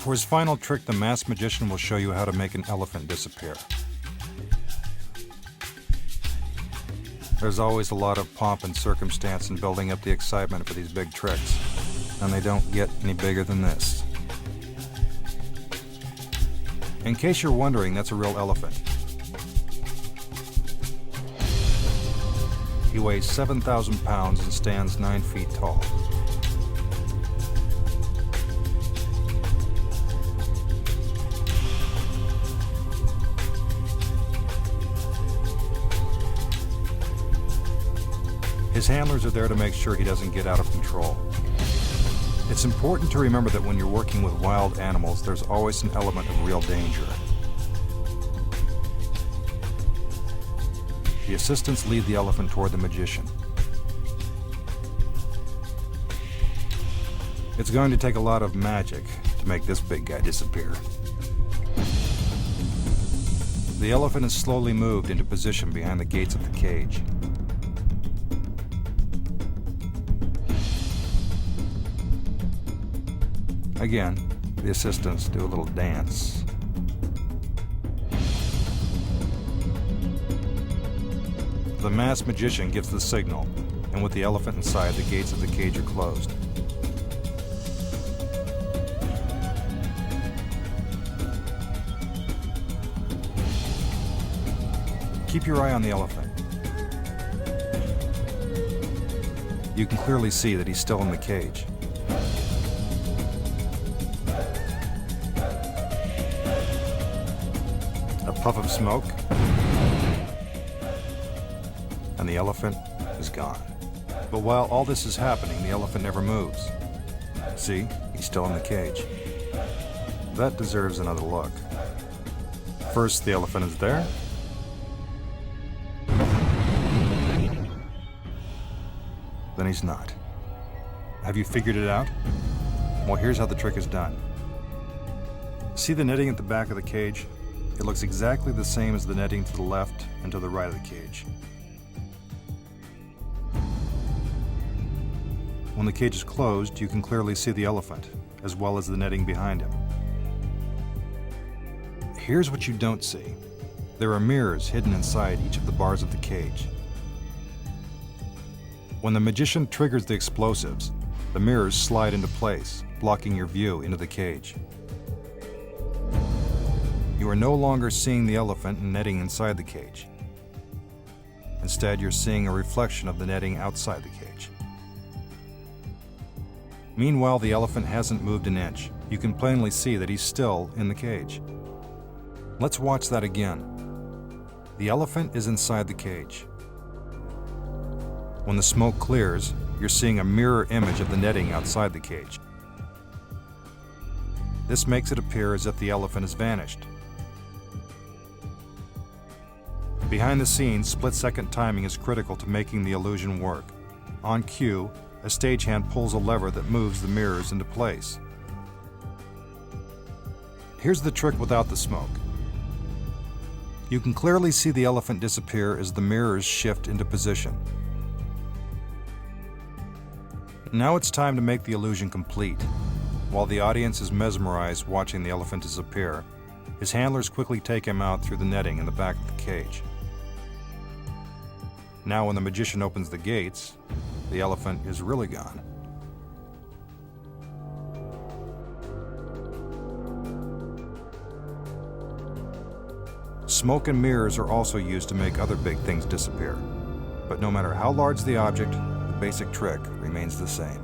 For his final trick, the masked magician will show you how to make an elephant disappear. There's always a lot of pomp and circumstance in building up the excitement for these big tricks, and they don't get any bigger than this. In case you're wondering, that's a real elephant. He weighs 7,000 pounds and stands 9 feet tall. His handlers are there to make sure he doesn't get out of control. It's important to remember that when you're working with wild animals, there's always an element of real danger. The assistants lead the elephant toward the magician. It's going to take a lot of magic to make this big guy disappear. The elephant is slowly moved into position behind the gates of the cage. Again, the assistants do a little dance. The masked magician gives the signal, and with the elephant inside, the gates of the cage are closed. Keep your eye on the elephant. You can clearly see that he's still in the cage. A puff of smoke, and the elephant is gone. But while all this is happening, the elephant never moves. See, he's still in the cage. That deserves another look. First, the elephant is there. Then he's not. Have you figured it out? Well, here's how the trick is done. See the netting at the back of the cage? It looks exactly the same as the netting to the left and to the right of the cage. When the cage is closed, you can clearly see the elephant, as well as the netting behind him. Here's what you don't see. There are mirrors hidden inside each of the bars of the cage. When the magician triggers the explosives, the mirrors slide into place, blocking your view into the cage. You are no longer seeing the elephant and netting inside the cage. Instead, you're seeing a reflection of the netting outside the cage. Meanwhile, the elephant hasn't moved an inch. You can plainly see that he's still in the cage. Let's watch that again. The elephant is inside the cage. When the smoke clears, you're seeing a mirror image of the netting outside the cage. This makes it appear as if the elephant has vanished. Behind the scenes, split-second timing is critical to making the illusion work. On cue, a stagehand pulls a lever that moves the mirrors into place. Here's the trick without the smoke. You can clearly see the elephant disappear as the mirrors shift into position. Now it's time to make the illusion complete. While the audience is mesmerized watching the elephant disappear, his handlers quickly take him out through the netting in the back of the cage. Now when the magician opens the gates, the elephant is really gone. Smoke and mirrors are also used to make other big things disappear. But no matter how large the object, the basic trick remains the same.